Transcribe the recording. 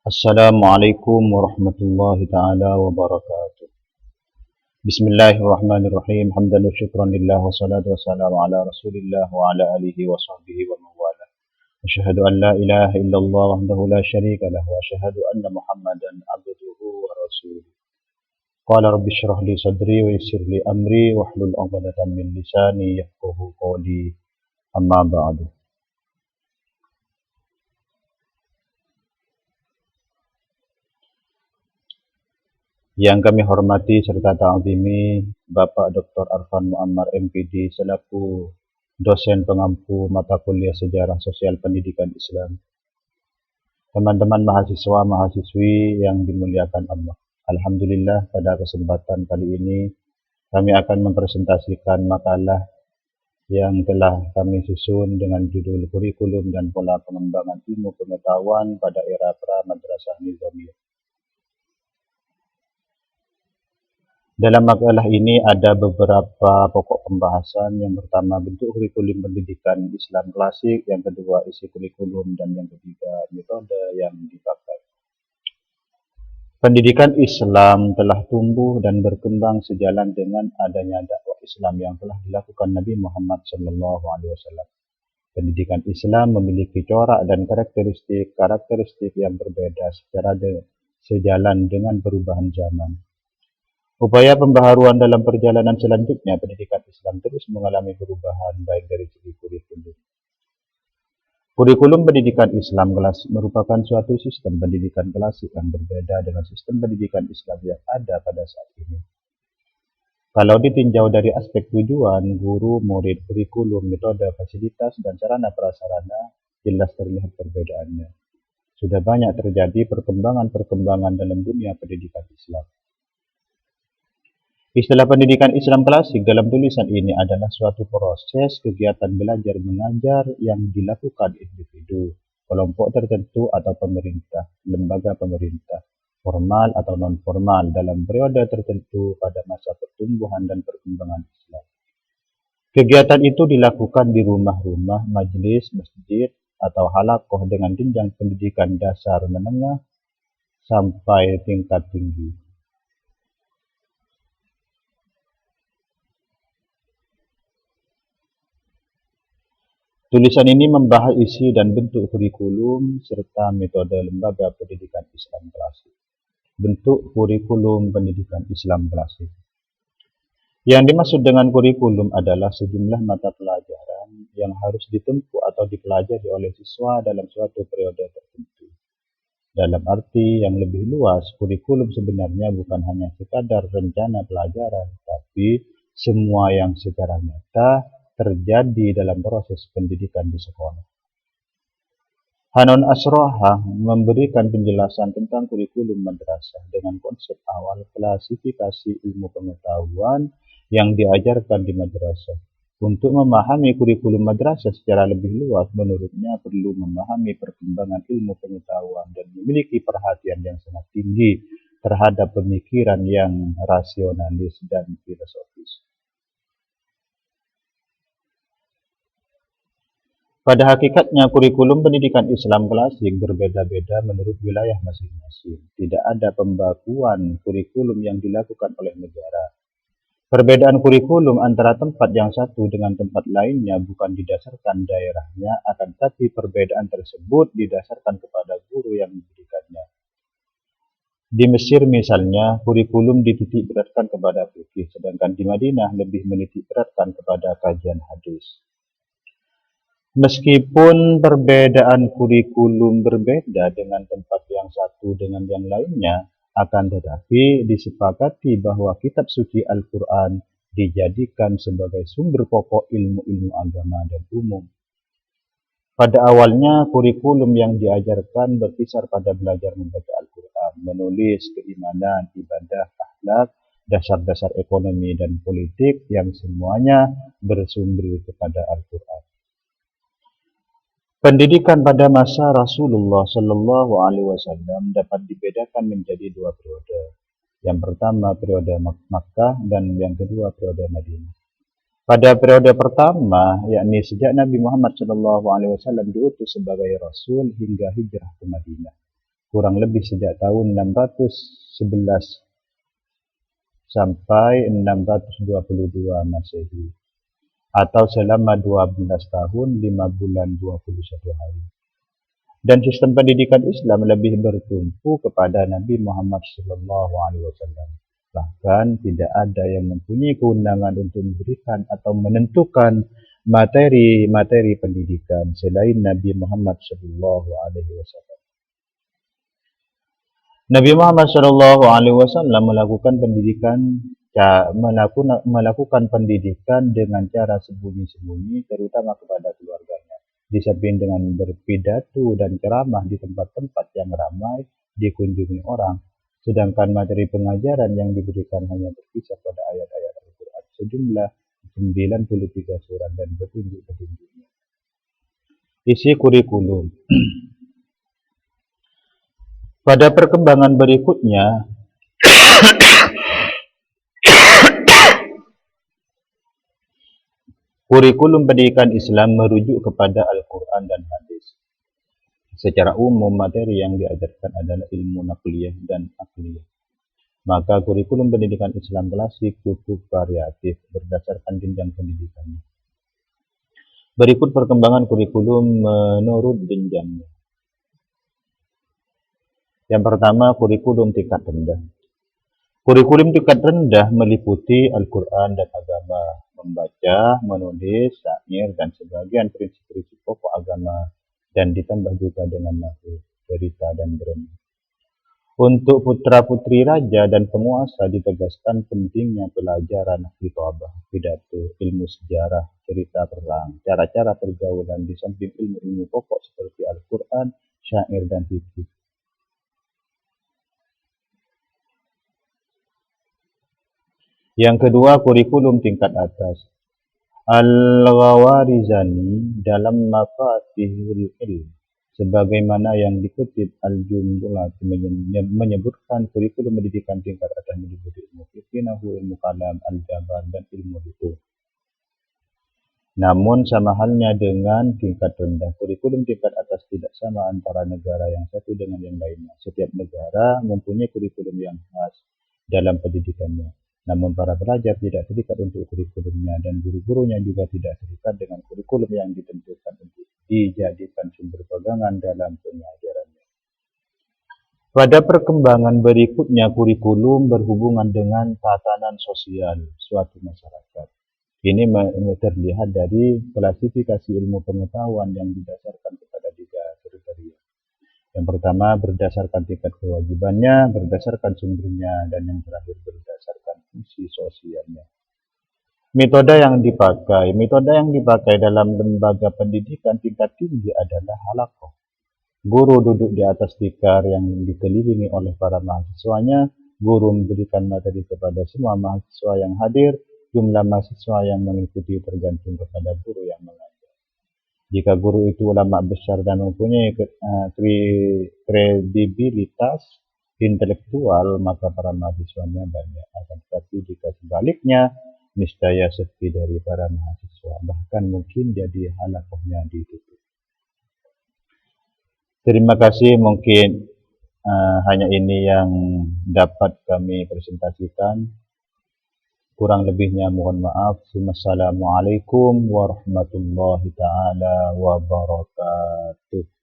Assalamualaikum warahmatullahi taala wabarakatuh. Bismillahirrahmanirrahim. Hamdan wa syukran lillah wa salatu wassalamu ala Rasulillah wa ala alihi wa sahbihi wa mawala. Asyhadu an la ilaha illallah wahdahu la syarika lah wa asyhadu anna Muhammadan abduhu wa rasuluh. Qala rabbi shrah li sadri wa yassir li amri wahlul 'uqdatam min lisani yafqahu qawli. Amma ba'du. Yang kami hormati serta ta'zimi Bapak Dr. Arfan Muammar MPD selaku dosen pengampu mata kuliah Sejarah Sosial Pendidikan Islam. Teman-teman mahasiswa-mahasiswi yang dimuliakan Allah. Alhamdulillah pada kesempatan kali ini kami akan mempresentasikan makalah yang telah kami susun dengan judul Kurikulum dan Pola Pengembangan Ilmu Pengetahuan pada Era Pra-Madrasah Nizamiyah. Dalam makalah ini ada beberapa pokok pembahasan. Yang pertama, bentuk kurikulum pendidikan Islam klasik. Yang kedua, isi kurikulum. Dan yang ketiga, metode yang dipakai. Pendidikan Islam telah tumbuh dan berkembang sejalan dengan adanya dakwah Islam yang telah dilakukan Nabi Muhammad SAW. Pendidikan Islam memiliki corak dan karakteristik yang berbeda secara sejalan dengan perubahan zaman. Upaya pembaharuan dalam perjalanan selanjutnya, pendidikan Islam terus mengalami perubahan baik dari segi kurikulum. Kurikulum pendidikan Islam klasik merupakan suatu sistem pendidikan klasik yang berbeda dengan sistem pendidikan Islam yang ada pada saat ini. Kalau ditinjau dari aspek tujuan, guru, murid, kurikulum, metode, fasilitas, dan sarana prasarana, jelas terlihat perbedaannya. Sudah banyak terjadi perkembangan dalam dunia pendidikan Islam. Istilah pendidikan Islam klasik dalam tulisan ini adalah suatu proses kegiatan belajar mengajar yang dilakukan individu, kelompok tertentu atau pemerintah, lembaga pemerintah, formal atau non-formal dalam periode tertentu pada masa pertumbuhan dan perkembangan Islam. Kegiatan itu dilakukan di rumah-rumah, majelis, masjid, atau halakoh dengan jenjang pendidikan dasar menengah sampai tingkat tinggi. Tulisan ini membahas isi dan bentuk kurikulum serta metode lembaga pendidikan Islam klasik. Bentuk kurikulum pendidikan Islam klasik. Yang dimaksud dengan kurikulum adalah sejumlah mata pelajaran yang harus ditempuh atau dipelajari oleh siswa dalam suatu periode tertentu. Dalam arti yang lebih luas, kurikulum sebenarnya bukan hanya sekadar rencana pelajaran, tapi semua yang secara nyata terjadi dalam proses pendidikan di sekolah. Hanon Asroha memberikan penjelasan tentang kurikulum madrasah dengan konsep awal klasifikasi ilmu pengetahuan yang diajarkan di madrasah. Untuk memahami kurikulum madrasah secara lebih luas, menurutnya perlu memahami perkembangan ilmu pengetahuan dan memiliki perhatian yang sangat tinggi terhadap pemikiran yang rasionalis dan filosofis. Pada hakikatnya, kurikulum pendidikan Islam klasik berbeda-beda menurut wilayah masing-masing. Tidak ada pembakuan kurikulum yang dilakukan oleh negara. Perbedaan kurikulum antara tempat yang satu dengan tempat lainnya bukan didasarkan daerahnya, akan tetapi perbedaan tersebut didasarkan kepada guru yang memberikannya. Di Mesir misalnya, kurikulum dititik beratkan kepada fikih, sedangkan di Madinah lebih menitik beratkan kepada kajian hadis. Meskipun perbedaan kurikulum berbeda dengan tempat yang satu dengan yang lainnya, akan tetapi disepakati bahwa kitab suci Al-Quran dijadikan sebagai sumber pokok ilmu-ilmu agama dan umum. Pada awalnya, kurikulum yang diajarkan berkisar pada belajar membaca Al-Quran, menulis, keimanan, ibadah, akhlak, dasar-dasar ekonomi dan politik yang semuanya bersumber kepada Al-Quran. Pendidikan pada masa Rasulullah Shallallahu Alaihi Wasallam dapat dibedakan menjadi dua periode. Yang pertama periode Makkah dan yang kedua periode Madinah. Pada periode pertama, yakni sejak Nabi Muhammad Shallallahu Alaihi Wasallam diutus sebagai Rasul hingga hijrah ke Madinah, kurang lebih sejak tahun 611 sampai 622 Masehi, atau selama 12 tahun 5 bulan 21 hari. Dan sistem pendidikan Islam lebih bertumpu kepada Nabi Muhammad SAW. Bahkan tidak ada yang mempunyai kewenangan untuk memberikan atau menentukan materi-materi pendidikan selain Nabi Muhammad SAW. Nabi Muhammad SAW melakukan pendidikan dengan cara sembunyi-sembunyi, terutama kepada keluarganya. Di samping dengan berpidato dan ceramah di tempat-tempat yang ramai dikunjungi orang, sedangkan materi pengajaran yang diberikan hanya berkisar pada ayat-ayat Al-Quran sejumlah 93 surat dan petunjuk-petunjuknya. Isi kurikulum. Pada perkembangan berikutnya, kurikulum pendidikan Islam merujuk kepada Al-Quran dan hadis. Secara umum, materi yang diajarkan adalah ilmu nakliyah dan akliyah. Maka kurikulum pendidikan Islam klasik cukup variatif berdasarkan jenjang pendidikannya. Berikut perkembangan kurikulum menurut jenjangnya. Yang pertama, kurikulum tingkat rendah. Kurikulum tingkat rendah meliputi Al-Quran dan agama, membaca, menulis, syair, dan sebagian prinsip-prinsip pokok agama, dan ditambah juga dengan nahwu, cerita, dan drama. Untuk putra-putri raja dan penguasa ditegaskan pentingnya pelajaran khitabah, pidato, ilmu sejarah, cerita perang, cara-cara pergaulan di samping ilmu-ilmu pokok seperti Al-Quran, syair, dan fikih. Yang kedua, kurikulum tingkat atas. Al-Ghawarizani dalam Mafatihul Ilm, sebagaimana yang dikutip Al-Jumbulat, menyebutkan kurikulum pendidikan tingkat atas meliputi ilmu fikih, nahwu, ilmu kalam, al-jabar, dan ilmu hitung. Namun sama halnya dengan tingkat rendah, kurikulum tingkat atas tidak sama antara negara yang satu dengan yang lainnya. Setiap negara mempunyai kurikulum yang khas dalam pendidikannya. Namun para pelajar tidak terikat untuk kurikulumnya, dan guru-gurunya juga tidak terikat dengan kurikulum yang ditentukan untuk dijadikan sumber pegangan dalam pengajarannya. Pada perkembangan berikutnya, kurikulum berhubungan dengan tatanan sosial suatu masyarakat. Ini terlihat dari klasifikasi ilmu pengetahuan yang didasarkan kepada 3 kriteria. Yang pertama, berdasarkan tingkat kewajibannya, berdasarkan sumbernya, dan yang terakhir berdasarkan fungsi sosialnya. Metode yang dipakai dalam lembaga pendidikan tingkat tinggi adalah halaqah. Guru duduk di atas tikar yang dikelilingi oleh para mahasiswanya. Guru memberikan materi kepada semua mahasiswa yang hadir. Jumlah mahasiswa yang mengikuti tergantung kepada guru yang mengajar. Jika guru itu ulama besar dan mempunyai kredibilitas intelektual, maka para mahasiswanya banyak. Akan tetapi jika sebaliknya, niscaya sepi dari para mahasiswa, bahkan mungkin jadi halaqahnya ditutup. Terima kasih, mungkin hanya ini yang dapat kami presentasikan. Kurang lebihnya mohon maaf. Wassalamualaikum warahmatullahi taala wabarakatuh.